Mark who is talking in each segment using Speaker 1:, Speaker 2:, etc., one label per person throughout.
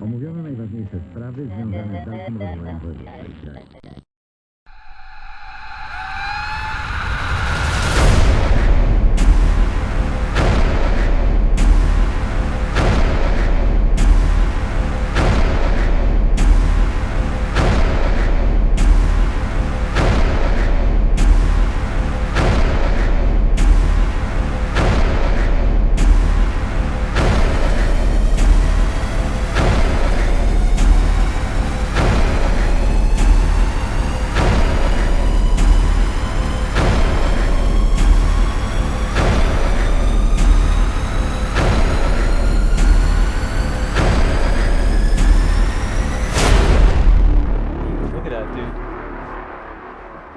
Speaker 1: Omówiono najważniejsze sprawy związane z dalszym rozwojem powyższej kraju.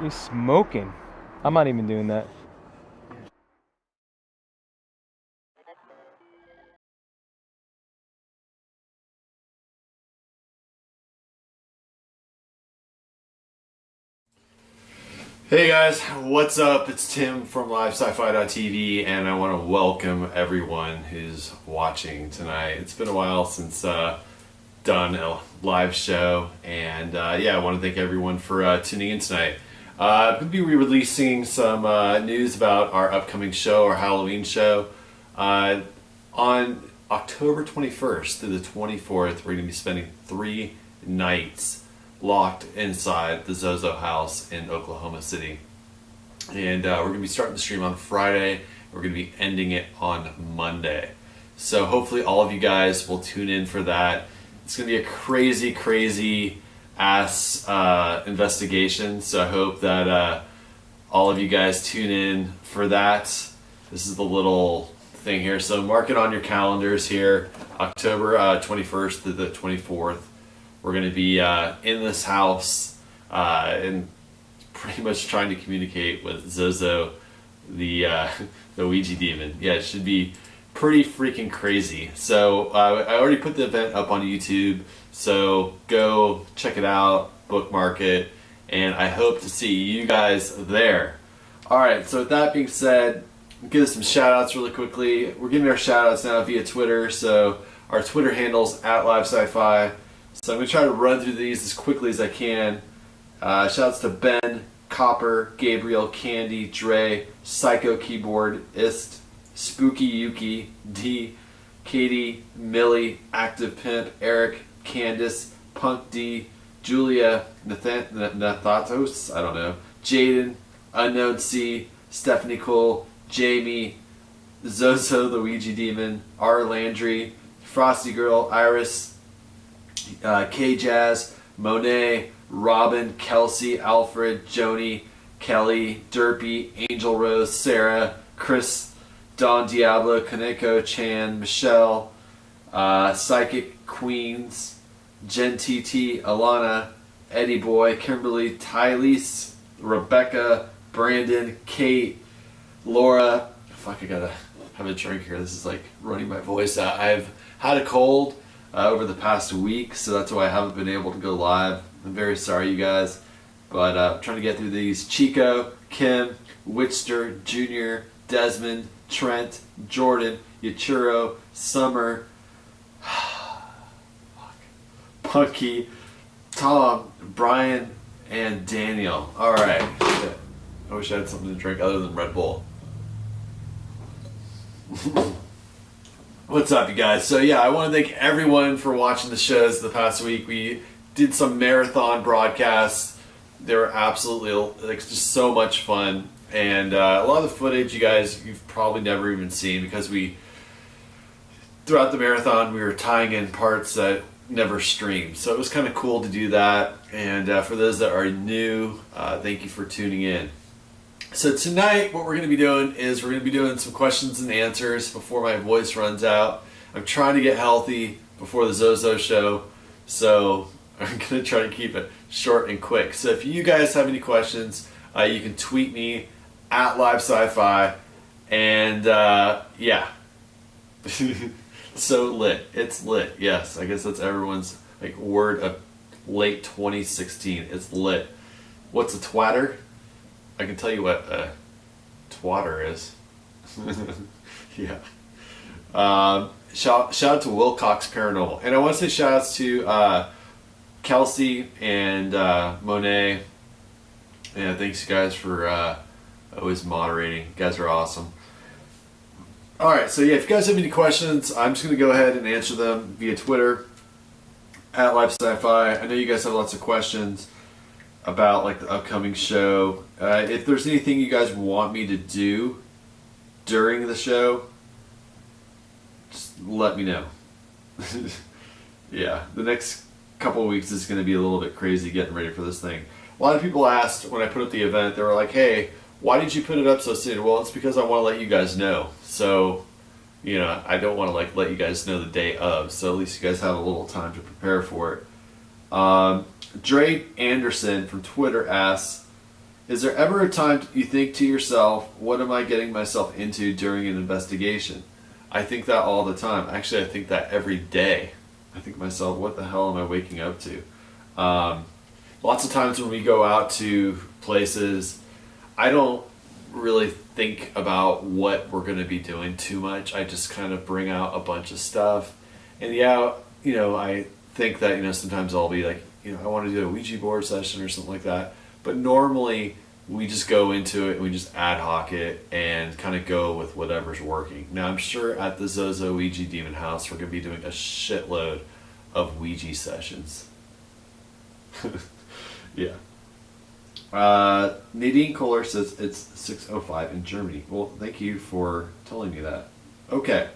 Speaker 2: He's smoking. I'm not even doing that.
Speaker 3: Hey guys, what's up? It's Tim from LiveSciFi.tv, and I want to welcome everyone who's watching tonight. It's been a while since done a live show, and yeah, I want to thank everyone for tuning in tonight. I'm going to be re-releasing some news about our upcoming show, our Halloween show. On October 21st through the 24th, we're going to be spending 3 nights locked inside the Zozo house in Oklahoma City. And we're going to be starting the stream on Friday. We're going to be ending it on Monday. So hopefully all of you guys will tune in for that. It's going to be a crazy, crazy ass investigation. So I hope that all of you guys tune in for that. This is the little thing here. So mark it on your calendars here. October 21st to the 24th. We're going to be in this house and pretty much trying to communicate with Zozo, the Ouija demon. Yeah, it should be pretty freaking crazy. So I already put the event up on YouTube, so go check it out, bookmark it, and I hope to see you guys there. Alright, so with that being said, I'll give some shout outs really quickly. We're giving our shout outs now via Twitter, so our Twitter handle's @LiveSciFi. So I'm going to try to run through these as quickly as I can. Shouts to Ben, Copper, Gabriel, Candy, Dre, Psycho Keyboardist, Spooky Yuki, D, Katie, Millie, Active Pimp, Eric, Candace, Punk D, Julia, Nathatos, I don't know, Jaden, Unknown C, Stephanie Cole, Jamie, Zozo the Ouija Demon, R. Landry, Frosty Girl, Iris, K-Jazz, Monet, Robin, Kelsey, Alfred, Joni, Kelly, Derpy, Angel Rose, Sarah, Chris, Don Diablo, Kaneko, Chan, Michelle, Psychic Queens, Jen TT, Alana, Eddie Boy, Kimberly, Tylese, Rebecca, Brandon, Kate, Laura. Fuck, I gotta have a drink here. This is like running my voice out. I've had a cold over the past week, so that's why I haven't been able to go live. I'm very sorry, you guys, but I'm trying to get through these. Chico, Kim, Witster, Junior, Desmond, Trent, Jordan, Yachiro, Summer, Punky, Tom, Brian, and Daniel. Alright, shit. I wish I had something to drink other than Red Bull. What's up, you guys? So yeah, I want to thank everyone for watching the shows the past week. We did some marathon broadcasts. They were absolutely like just so much fun, and a lot of the footage you've probably never even seen, because throughout the marathon we were tying in parts that never streamed. So it was kind of cool to do that. And for those that are new, thank you for tuning in. So tonight what we're going to be doing is we're going to be doing some questions and answers before my voice runs out. I'm trying to get healthy before the Zozo show, so I'm going to try to keep it short and quick. So if you guys have any questions, you can tweet me @LiveSciFi, and yeah. So lit. It's lit. Yes, I guess that's everyone's like word of late 2016. It's lit. What's a twatter? I can tell you what a twatter is. Yeah. shout out to Wilcox Paranormal. And I want to say shout outs to Kelsey and Monet. Yeah, thanks you guys for always moderating. You guys are awesome. Alright, so yeah, if you guys have any questions, I'm just going to go ahead and answer them via Twitter at LiveSci-Fi. I know you guys have lots of questions about like the upcoming show. If there's anything you guys want me to do during the show, just let me know. Yeah, the next couple of weeks is going to be a little bit crazy getting ready for this thing. A lot of people asked when I put up the event, they were like, hey, why did you put it up so soon? Well, it's because I want to let you guys know. So, you know, I don't want to like let you guys know the day of. So at least you guys have a little time to prepare for it. Drake Anderson from Twitter asks, is there ever a time you think to yourself, what am I getting myself into during an investigation? I think that all the time. Actually, I think that every day. I think to myself, what the hell am I waking up to? Lots of times when we go out to places, I don't really think about what we're going to be doing too much. I just kind of bring out a bunch of stuff. And yeah, you know, I think that, you know, sometimes I'll be like, you know, I want to do a Ouija board session or something like that. But normally we just go into it and we just ad hoc it and kind of go with whatever's working. Now I'm sure at the Zozo Ouija Demon House we're going to be doing a shitload of Ouija sessions. Yeah. Nadine Kohler says it's 6:05 in Germany. Well, thank you for telling me that. Okay.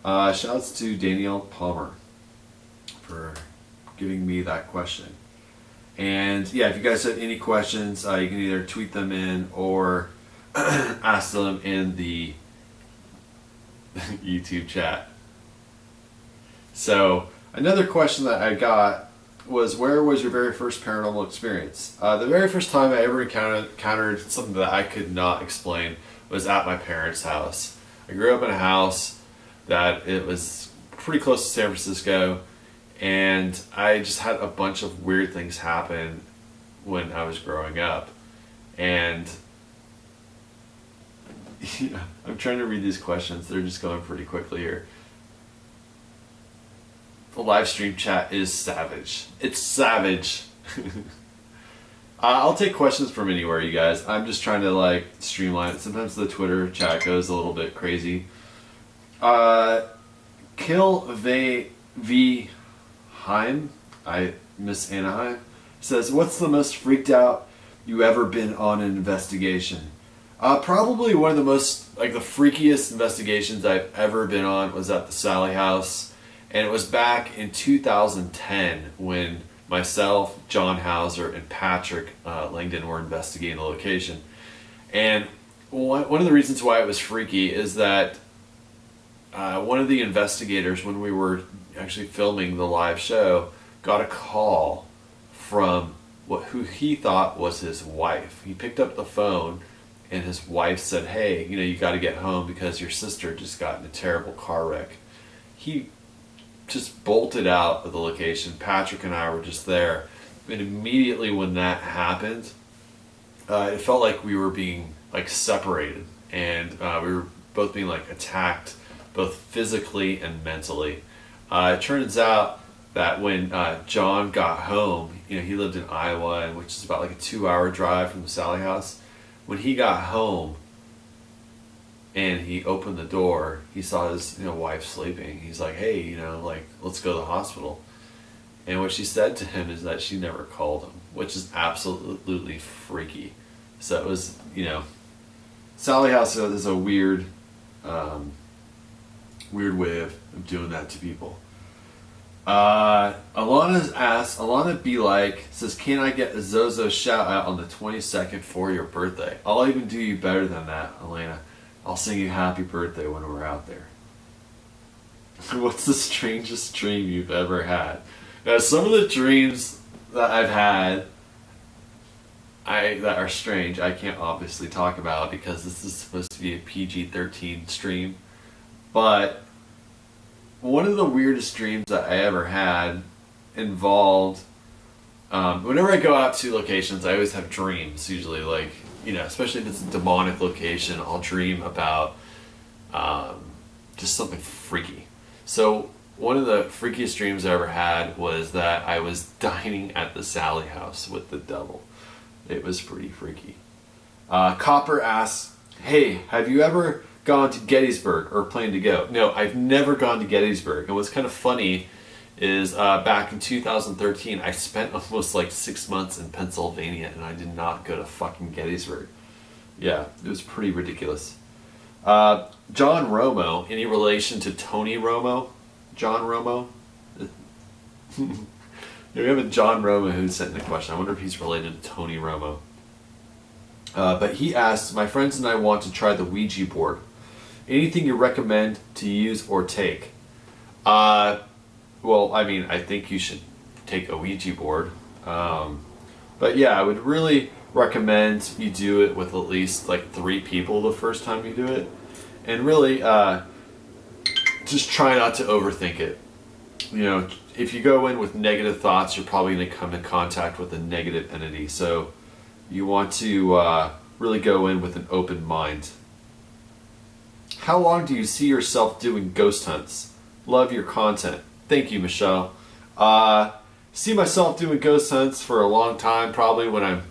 Speaker 3: Shouts to Danielle Palmer for giving me that question. And yeah, if you guys have any questions, you can either tweet them in or ask them in the YouTube chat. So another question that I got was, where was your very first paranormal experience? The very first time I ever encountered something that I could not explain was at my parents' house. I grew up in a house that it was pretty close to San Francisco, and I just had a bunch of weird things happen when I was growing up. And yeah, I'm trying to read these questions. They're just going pretty quickly here. The live stream chat is savage. It's savage. I'll take questions from anywhere, you guys. I'm just trying to like streamline it. Sometimes the Twitter chat goes a little bit crazy. Kill V Heim, I miss Anaheim, says, what's the most freaked out you ever been on an investigation? Probably one of the most, like the freakiest investigations I've ever been on was at the Sally House. And it was back in 2010 when myself, John Hauser, and Patrick Langdon were investigating the location. And one of the reasons why it was freaky is that one of the investigators, when we were actually filming the live show, got a call from who he thought was his wife. He picked up the phone and his wife said, hey, you know, you got to get home because your sister just got in a terrible car wreck. He just bolted out of the location. Patrick and I were just there. And immediately when that happened, it felt like we were being like separated. And we were both being like attacked, both physically and mentally. It turns out that when John got home, you know, he lived in Iowa, which is about like a 2-hour drive from the Sally House. When he got home and he opened the door, he saw his wife sleeping. He's like, hey, like, let's go to the hospital. And what she said to him is that she never called him, which is absolutely freaky. So it was, Sally House is a weird way of doing that to people. Alana Be Like says, can I get a Zozo shout out on the 22nd for your birthday? I'll even do you better than that, Alana. I'll sing you happy birthday when we're out there. What's the strangest dream you've ever had? Now, some of the dreams that I've had that are strange, I can't obviously talk about because this is supposed to be a PG-13 stream. But one of the weirdest dreams that I ever had involved, whenever I go out to locations, I always have dreams, usually, like, especially if it's a demonic location, I'll dream about just something freaky. So one of the freakiest dreams I ever had was that I was dining at the Sally House with the devil. It was pretty freaky. Copper asks, hey, have you ever gone to Gettysburg or plan to go? No, I've never gone to Gettysburg. And what's kind of funny is back in 2013, I spent almost like 6 months in Pennsylvania and I did not go to fucking Gettysburg. Yeah, it was pretty ridiculous. John Romo, any relation to Tony Romo? John Romo? We have a John Romo who sent in a question. I wonder if he's related to Tony Romo. But he asks, my friends and I want to try the Ouija board. Anything you recommend to use or take? Well, I mean, I think you should take a Ouija board. But yeah, I would really recommend you do it with at least like 3 people the first time you do it. And really, just try not to overthink it. You know, if you go in with negative thoughts, you're probably going to come in contact with a negative entity. So you want to really go in with an open mind. How long do you see yourself doing ghost hunts? Love your content. Thank you, Michelle. See myself doing ghost hunts for a long time, probably when I'm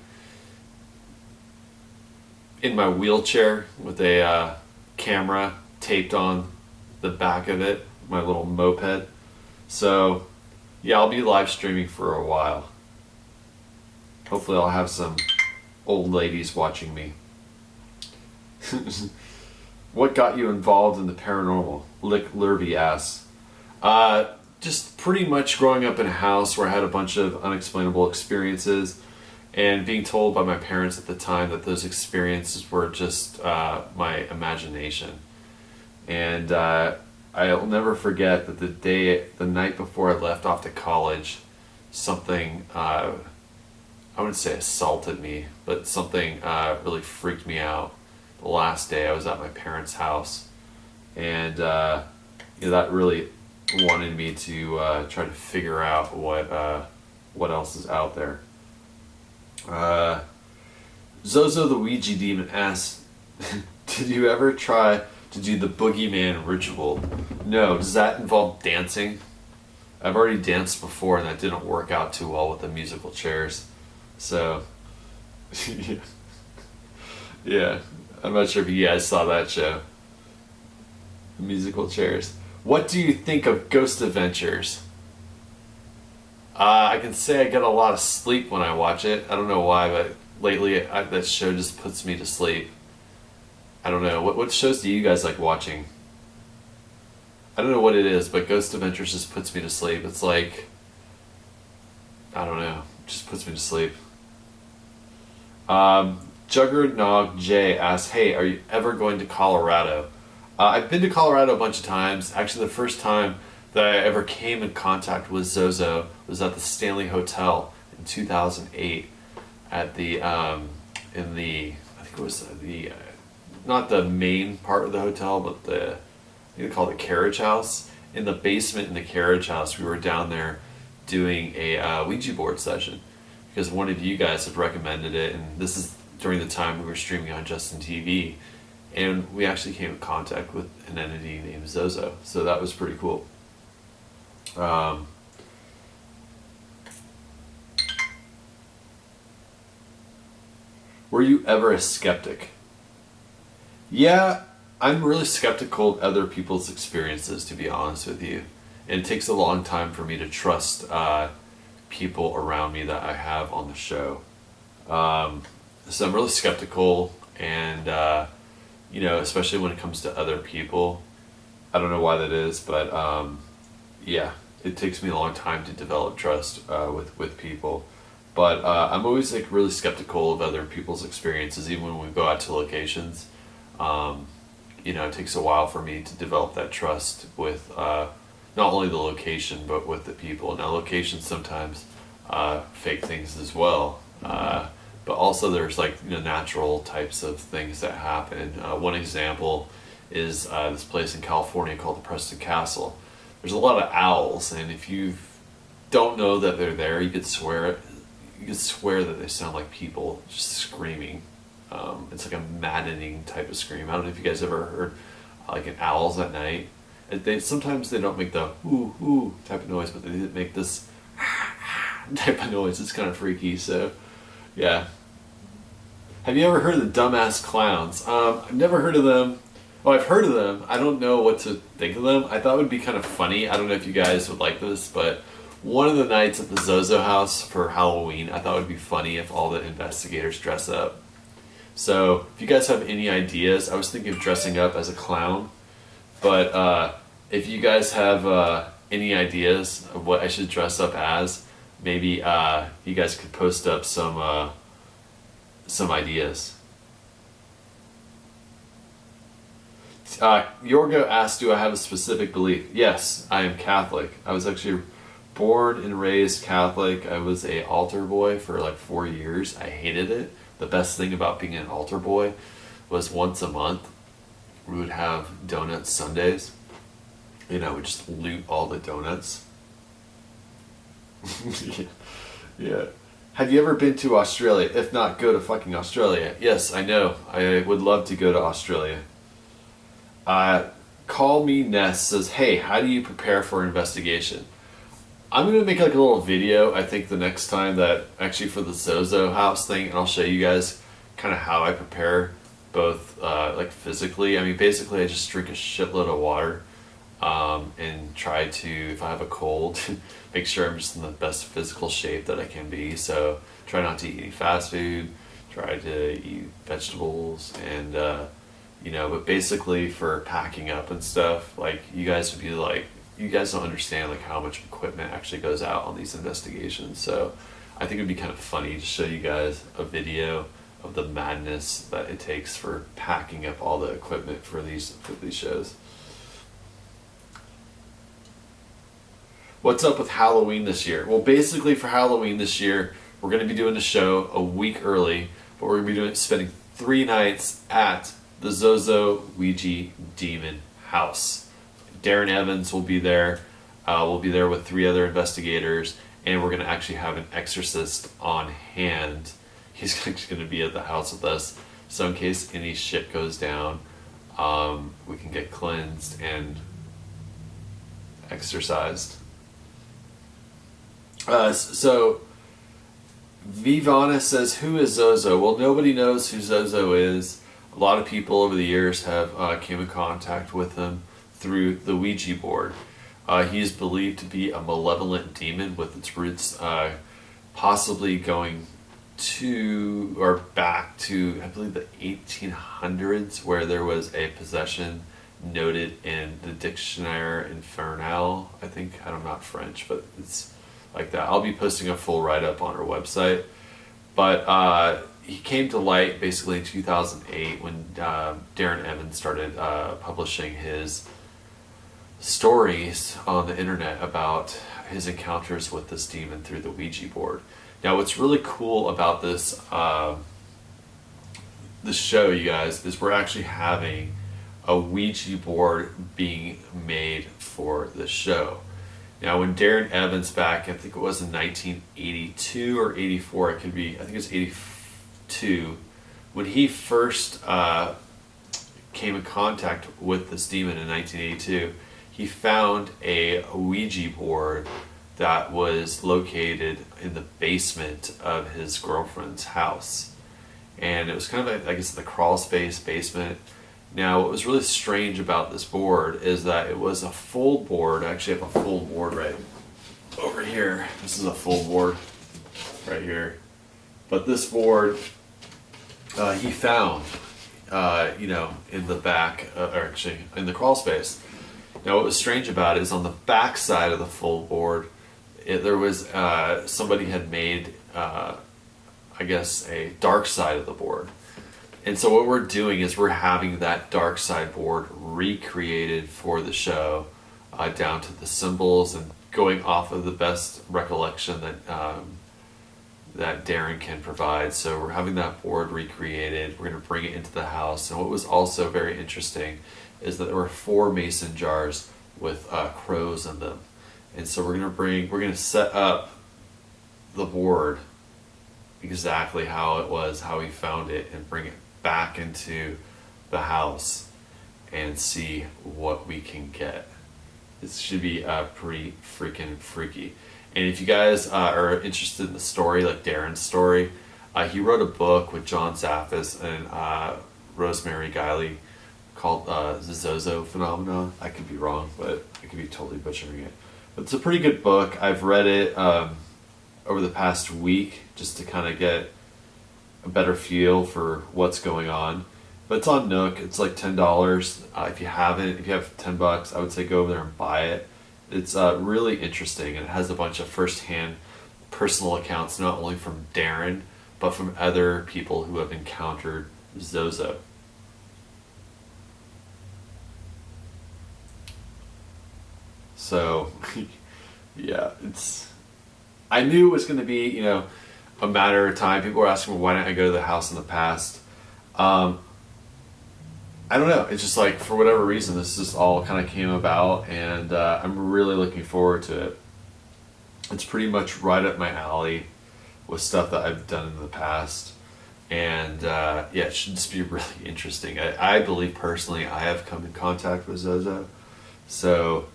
Speaker 3: in my wheelchair with a camera taped on the back of it, my little moped. So yeah, I'll be live streaming for a while. Hopefully I'll have some old ladies watching me. What got you involved in the paranormal? Lick Lurvy asks. Just pretty much growing up in a house where I had a bunch of unexplainable experiences and being told by my parents at the time that those experiences were just my imagination. And I'll never forget that the night before I left off to college, something, I wouldn't say assaulted me, but something really freaked me out. The last day I was at my parents' house, and that really wanted me to try to figure out what else is out there. Zozo the Ouija Demon asks, did you ever try to do the boogeyman ritual? No. Does that involve dancing? I've already danced before and that didn't work out too well with the musical chairs. So, yeah. I'm not sure if you guys saw that show. The musical chairs. What do you think of Ghost Adventures? I can say I get a lot of sleep when I watch it. I don't know why, but lately that show just puts me to sleep. I don't know. What shows do you guys like watching? I don't know what it is, but Ghost Adventures just puts me to sleep. It's like, I don't know, it just puts me to sleep. Juggernog J asks, hey, are you ever going to Colorado? I've been to Colorado a bunch of times. Actually, the first time that I ever came in contact with Zozo was at the Stanley Hotel in 2008 at the, I think it was the, not the main part of the hotel, but I think they call it the carriage house. In the basement in the carriage house, we were down there doing a Ouija board session because one of you guys had recommended it, and this is during the time we were streaming on Justin TV, and we actually came in contact with an entity named Zozo, so that was pretty cool. Were you ever a skeptic? Yeah, I'm really skeptical of other people's experiences, to be honest with you. And it takes a long time for me to trust people around me that I have on the show. So I'm really skeptical, and especially when it comes to other people. I don't know why that is, but yeah, it takes me a long time to develop trust with people. But I'm always like really skeptical of other people's experiences, even when we go out to locations. It takes a while for me to develop that trust with not only the location, but with the people. Now, locations sometimes fake things as well. But also there's natural types of things that happen. One example is this place in California called the Preston Castle. There's a lot of owls, and if you don't know that they're there, you could swear that they sound like people just screaming. It's like a maddening type of scream. I don't know if you guys ever heard like an owls at night. Sometimes they don't make the ooh ooh type of noise, but they make this type of noise. It's kind of freaky. So, yeah. Have you ever heard of the Dumbass Clowns? I've never heard of them. Well, I've heard of them. I don't know what to think of them. I thought it would be kind of funny. I don't know if you guys would like this, but one of the nights at the Zozo house for Halloween, I thought it would be funny if all the investigators dress up. So, if you guys have any ideas, I was thinking of dressing up as a clown. But if you guys have any ideas of what I should dress up as, maybe you guys could post up some ideas. Yorgo asked, do I have a specific belief? Yes, I am Catholic. I was actually born and raised Catholic. I was a altar boy for like 4 years. I hated it. The best thing about being an altar boy was once a month we would have donut Sundays, and I would just loot all the donuts. Yeah. Have you ever been to Australia? If not, go to fucking Australia. Yes, I know. I would love to go to Australia. Call Me Ness says, hey, how do you prepare for an investigation? I'm going to make like a little video, I think the next time that, actually for the Zozo house thing, and I'll show you guys kind of how I prepare both like physically. I mean, basically I just drink a shitload of water and try to, if I have a cold, make sure I'm just in the best physical shape that I can be. So try not to eat any fast food, try to eat vegetables, and you know, but basically for packing up and stuff, like you guys would be like, you guys don't understand like how much equipment actually goes out on these investigations. So I think it'd be kind of funny to show you guys a video of the madness that it takes for packing up all the equipment for these shows. What's up with Halloween this year? Well, basically for Halloween this year, we're going to be doing the show a week early, but we're going to be spending 3 nights at the Zozo Ouija Demon House. Darren Evans will be there. We'll be there with 3 other investigators, and we're going to actually have an exorcist on hand. He's going to be at the house with us, so in case any shit goes down, we can get cleansed and exorcised. So Vivana says, who is Zozo? Well, nobody knows who Zozo is. A lot of people over the years have came in contact with him through the Ouija board. He is believed to be a malevolent demon with its roots possibly going to, or back to, I believe, the 1800s, where there was a possession noted in the Dictionnaire Infernal. I think, I'm not French, but it's like that. I'll be posting a full write-up on our website. But he came to light basically in 2008 when Darren Evans started publishing his stories on the internet about his encounters with this demon through the Ouija board. Now, what's really cool about this this show, you guys, is we're actually having a Ouija board being made for the show. Now, when Darren Evans back, I think it was in 1982 or 84, it could be, I think it's 82, when he first came in contact with this demon in 1982, he found a Ouija board that was located in the basement of his girlfriend's house. And it was kind of, I guess, the crawl space basement. Now, what was really strange about this board is that it was a full board. I actually have a full board right over here. This is a full board right here. But this board, he found, you know, in the back, or actually in the crawl space. Now, what was strange about it is on the back side of the full board, there was, somebody had made, I guess, a dark side of the board. And so what we're doing is we're having that dark side board recreated for the show, down to the symbols, and going off of the best recollection that that Darren can provide. So we're having that board recreated. We're going to bring it into the house. And what was also very interesting is that there were 4 mason jars with crows in them. And so we're going to set up the board exactly how it was, how he found it, and bring it back into the house and see what we can get. It should be pretty freaking freaky. And if you guys are interested in the story, like Darren's story, he wrote a book with John Zaffis and Rosemary Guiley called the Zozo Phenomenon. I could be wrong, but I could be totally butchering it. But it's a pretty good book. I've read it over the past week just to kind of get a better feel for what's going on. But it's on Nook. It's like $10. If you have $10, I would say go over there and buy it. It's really interesting, and it has a bunch of first-hand personal accounts, not only from Darren, but from other people who have encountered Zozo. So, yeah, I knew it was going to be, you know, a matter of time. People were asking me, why didn't I go to the house in the past? I don't know. It's just like, for whatever reason, this just all kind of came about, and I'm really looking forward to it. It's pretty much right up my alley with stuff that I've done in the past. And yeah, it should just be really interesting. I believe personally I have come in contact with Zozo. So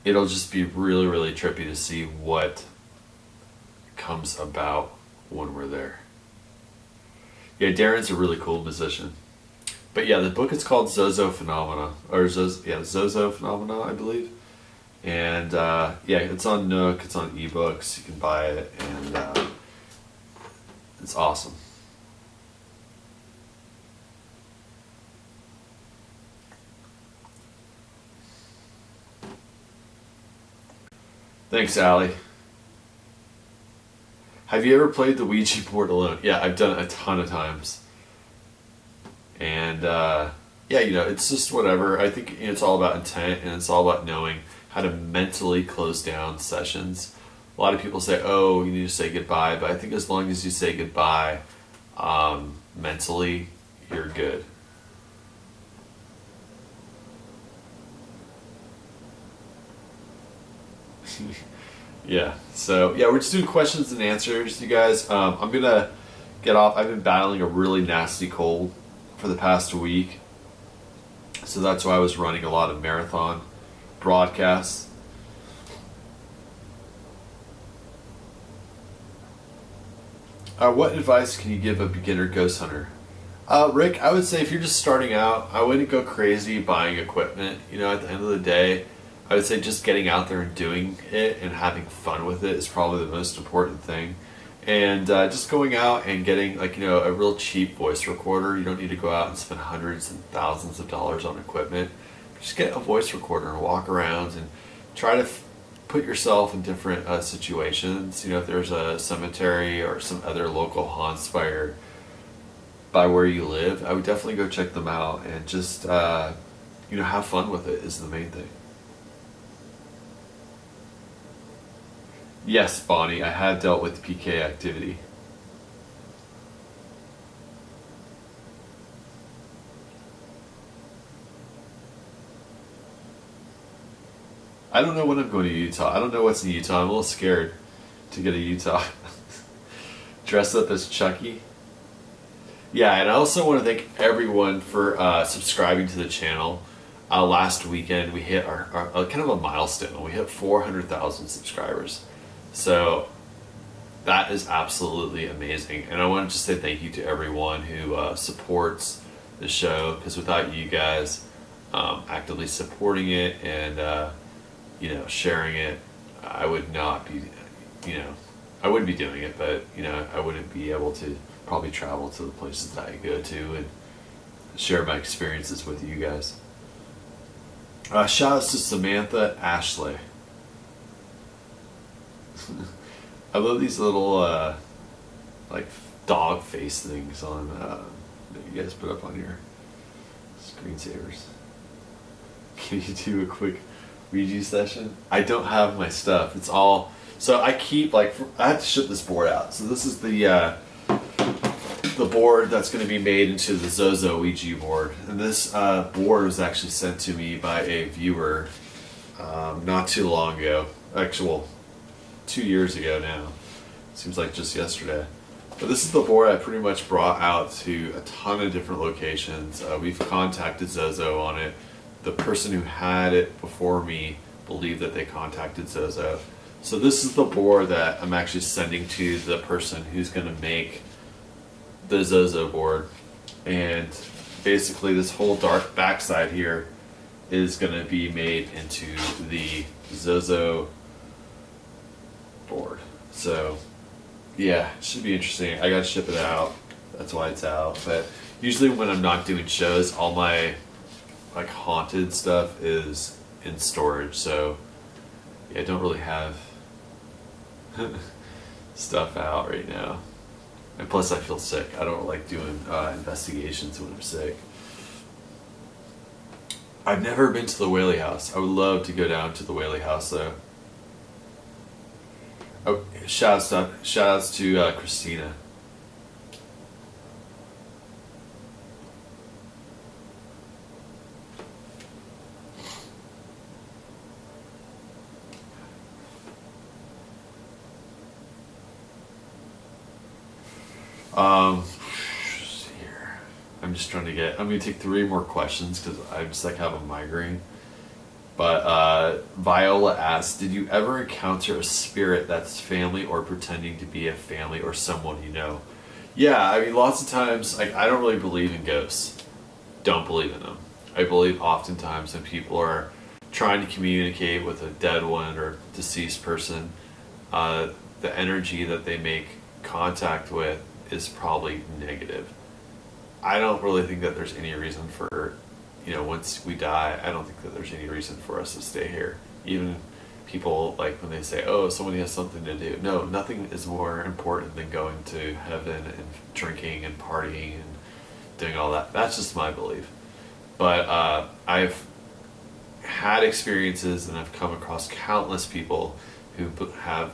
Speaker 3: it'll just be really, really trippy to see what comes about when we're there. Yeah, Darren's a really cool musician. But yeah, the book is called Zozo Phenomena, or Zozo Phenomena, I believe. And yeah, it's on Nook, it's on ebooks, you can buy it, and it's awesome. Thanks, Allie. Have you ever played the Ouija board alone? Yeah, I've done it a ton of times. And yeah, you know, it's just whatever. I think it's all about intent, and it's all about knowing how to mentally close down sessions. A lot of people say, oh, you need to say goodbye, but I think as long as you say goodbye mentally, you're good. Yeah, so yeah, we're just doing questions and answers, you guys. I'm gonna get off. I've been battling a really nasty cold for the past week, so that's why I was running a lot of marathon broadcasts. What advice can you give a beginner ghost hunter? Rick, I would say if you're just starting out, I wouldn't go crazy buying equipment. You know, at the end of the day, I would say just getting out there and doing it and having fun with it is probably the most important thing. And just going out and getting, like, you know, a real cheap voice recorder. You don't need to go out and spend hundreds and thousands of dollars on equipment. Just get a voice recorder and walk around and try to put yourself in different situations. You know, if there's a cemetery or some other local haunts by where you live, I would definitely go check them out and just, you know, have fun with it is the main thing. Yes, Bonnie, I have dealt with PK activity. I don't know when I'm going to Utah. I don't know what's in Utah. I'm a little scared to get to Utah. Dress up as Chucky. Yeah, and I also want to thank everyone for subscribing to the channel. Last weekend we hit our kind of a milestone. We hit 400,000 subscribers. So that is absolutely amazing, and I want to just say thank you to everyone who supports the show, because without you guys actively supporting it and you know, sharing it, I would not be, you know, I wouldn't be doing it, but you know, I wouldn't be able to probably travel to the places that I go to and share my experiences with you guys. Shout outs to Samantha Ashley. I love these little like dog face things on that you guys put up on your screensavers. Can you do a quick Ouija session? I don't have my stuff. It's all, so I keep, like, I have to ship this board out. So this is the board that's going to be made into the Zozo Ouija board, and this board was actually sent to me by a viewer not too long ago. Actually, 2 years ago now. Seems like just yesterday. But this is the board I pretty much brought out to a ton of different locations. We've contacted Zozo on it. The person who had it before me believe that they contacted Zozo. So this is the board that I'm actually sending to the person who's going to make the Zozo board. And basically this whole dark backside here is going to be made into the Zozo board. So yeah, it should be interesting. I got to ship it out. That's why it's out. But usually when I'm not doing shows, all my like haunted stuff is in storage. So yeah, I don't really have stuff out right now. And plus I feel sick. I don't like doing investigations when I'm sick. I've never been to the Whaley House. I would love to go down to the Whaley House though. Oh, shout outs to Christina. Here. I'm just trying to get. I'm gonna take 3 more questions because I just like have a migraine. But Viola asks, did you ever encounter a spirit that's family or pretending to be a family or someone you know? Yeah, I mean, lots of times, like, I don't really believe in ghosts. Don't believe in them. I believe oftentimes when people are trying to communicate with a dead one or deceased person, the energy that they make contact with is probably negative. I don't really think that there's any reason for, once we die, I don't think that there's any reason for us to stay here. Even people, like, when they say, oh, somebody has something to do. No, nothing is more important than going to heaven and drinking and partying and doing all that. That's just my belief. But I've had experiences and I've come across countless people who have,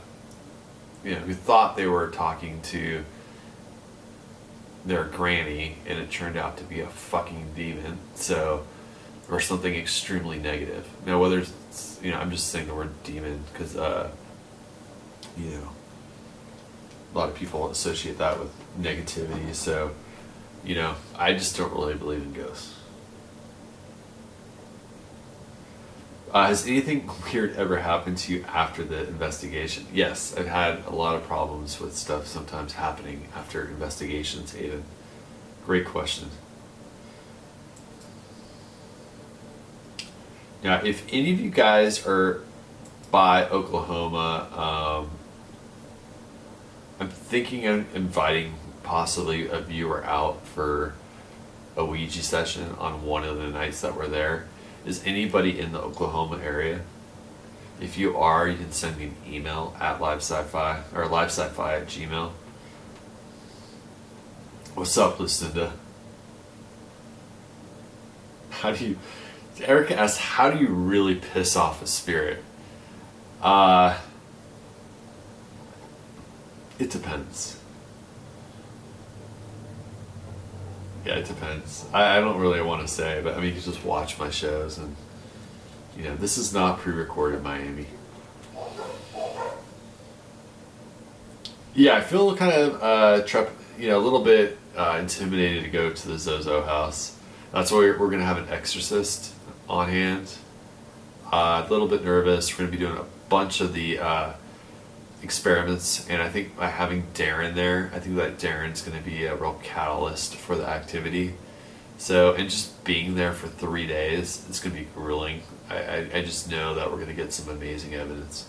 Speaker 3: who thought they were talking to their granny and it turned out to be a fucking demon. So, or something extremely negative. Now, whether it's, I'm just saying the word demon because, a lot of people associate that with negativity. So, I just don't really believe in ghosts. Has anything weird ever happened to you after the investigation? Yes, I've had a lot of problems with stuff sometimes happening after investigations, Aiden. Great question. Now, if any of you guys are by Oklahoma, I'm thinking of inviting possibly a viewer out for a Ouija session on one of the nights that we're there. Is anybody in the Oklahoma area? If you are, you can send me an email at livesci-fi or livesci-fi@gmail.com. What's up, Lucinda? Erica asks, how do you really piss off a spirit? It depends. Yeah, it depends. I don't really want to say, but I mean, you can just watch my shows and, this is not pre-recorded Miami. Yeah, I feel kind of, a little bit intimidated to go to the Zozo house. That's why we're going to have an exorcist on hand. A little bit nervous. We're going to be doing a bunch of the experiments, and I think by having Darren there, I think that Darren's going to be a real catalyst for the activity. So, and just being there for 3 days, it's going to be grueling. I just know that we're going to get some amazing evidence.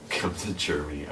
Speaker 3: Come to Germany.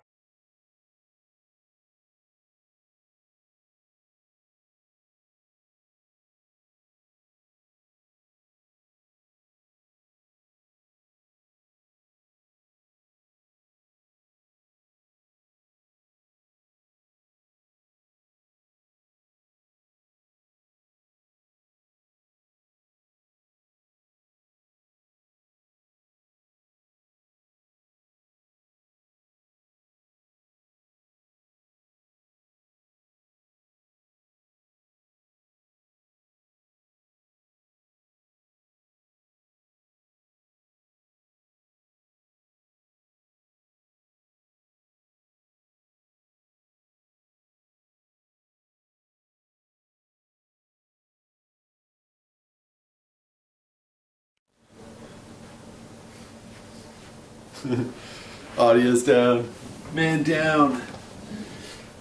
Speaker 3: Audio's down. Man down.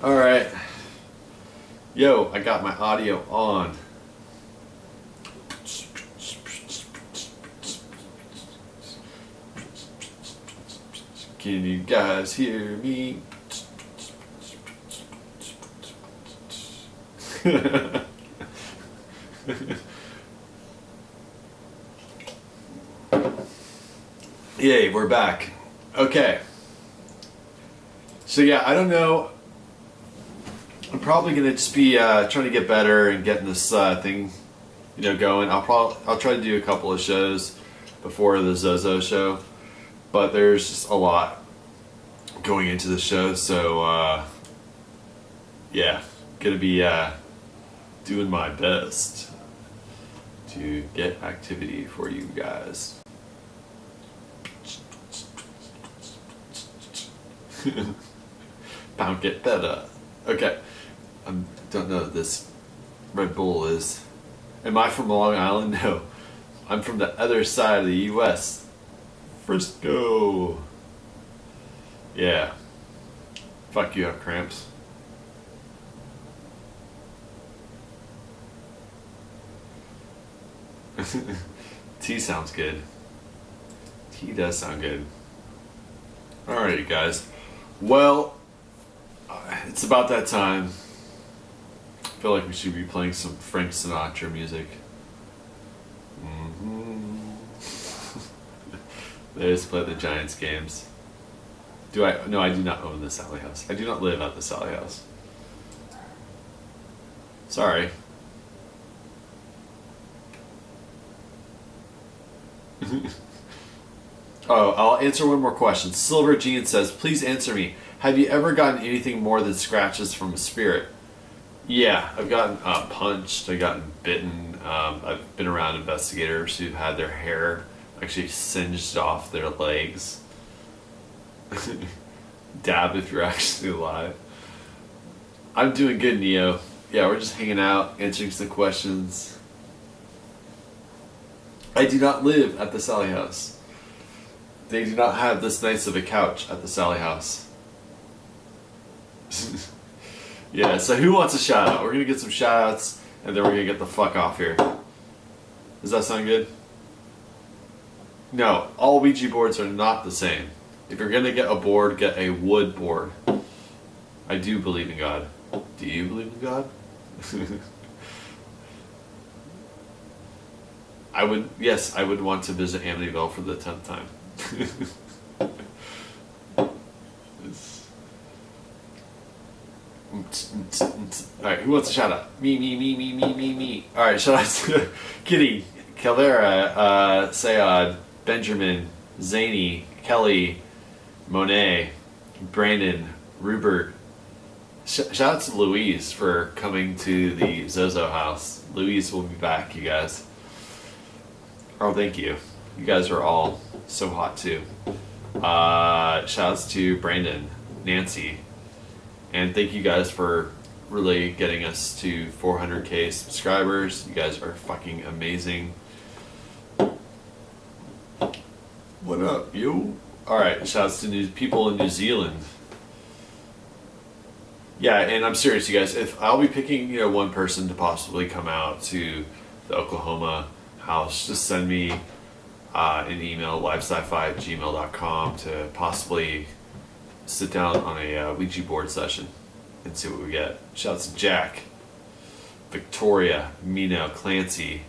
Speaker 3: Alright. Yo, I got my audio on. Can you guys hear me? Yay, we're back. Okay. So yeah, I don't know. I'm probably gonna just be trying to get better and getting this thing, going. I'll try to do a couple of shows before the Zozo show, but there's just a lot going into the show, so yeah, gonna be doing my best to get activity for you guys. Pound get better. Okay. I don't know what this Red Bull is. Am I from Long Island? No. I'm from the other side of the US. Frisco. Yeah. Fuck you up, cramps. Tea sounds good. Tea does sound good. Alright, guys. Well, it's about that time. I feel like we should be playing some Frank Sinatra music. Let's play the Giants games. No, I do not own the Sally House. I do not live at the Sally House. Sorry. Oh, I'll answer one more question. Silver Jean says, please answer me. Have you ever gotten anything more than scratches from a spirit? Yeah, I've gotten punched. I've gotten bitten. I've been around investigators who've had their hair actually singed off their legs. Dab if you're actually alive. I'm doing good, Neo. Yeah, we're just hanging out, answering some questions. I do not live at the Sally House. They do not have this nice of a couch at the Sally House. Yeah, so who wants a shout out? We're gonna get some shout outs and then we're gonna get the fuck off here. Does that sound good? No, all Ouija boards are not the same. If you're gonna get a board, get a wood board. I do believe in God. Do you believe in God? I would want to visit Amityville for the 10th time. Alright, who wants a shout out? Me. Alright, shout out to Kitty, Calera, Sayad, Benjamin, Zany, Kelly, Monet, Brandon, Rupert. Shout out to Louise for coming to the Zozo house. Louise will be back, you guys. Oh, thank you. You guys are all so hot too. Shouts to Brandon, Nancy, and thank you guys for really getting us to 400k subscribers. You guys are fucking amazing. What up, you? Alright, shouts to people in New Zealand. Yeah, and I'm serious, you guys. If I'll be picking, one person to possibly come out to the Oklahoma house, just send me an email, livesci fi@gmail.com, to possibly sit down on a Ouija board session and see what we get. Shouts to Jack, Victoria, Mino, Clancy,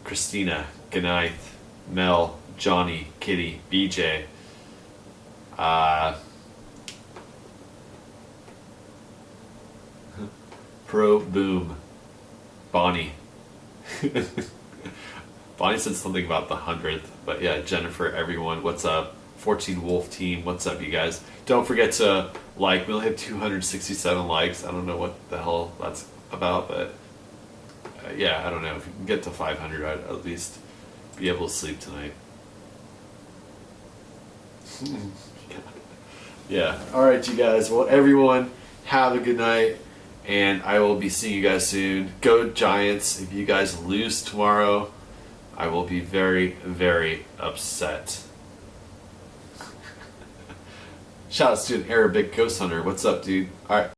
Speaker 3: Christina, Ganith, Mel, Johnny, Kitty, BJ, Pro Boom, Bonnie. Bonnie said something about the 100th, but yeah, Jennifer, everyone, what's up? 14 Wolf Team, what's up, you guys? Don't forget to like. We only have 267 likes. I don't know what the hell that's about, but yeah, I don't know. If we can get to 500, I'd at least be able to sleep tonight. Yeah. All right, you guys. Well, everyone, have a good night, and I will be seeing you guys soon. Go Giants. If you guys lose tomorrow, I will be very, very upset. Shout outs to an Arabic ghost hunter. What's up, dude? All right.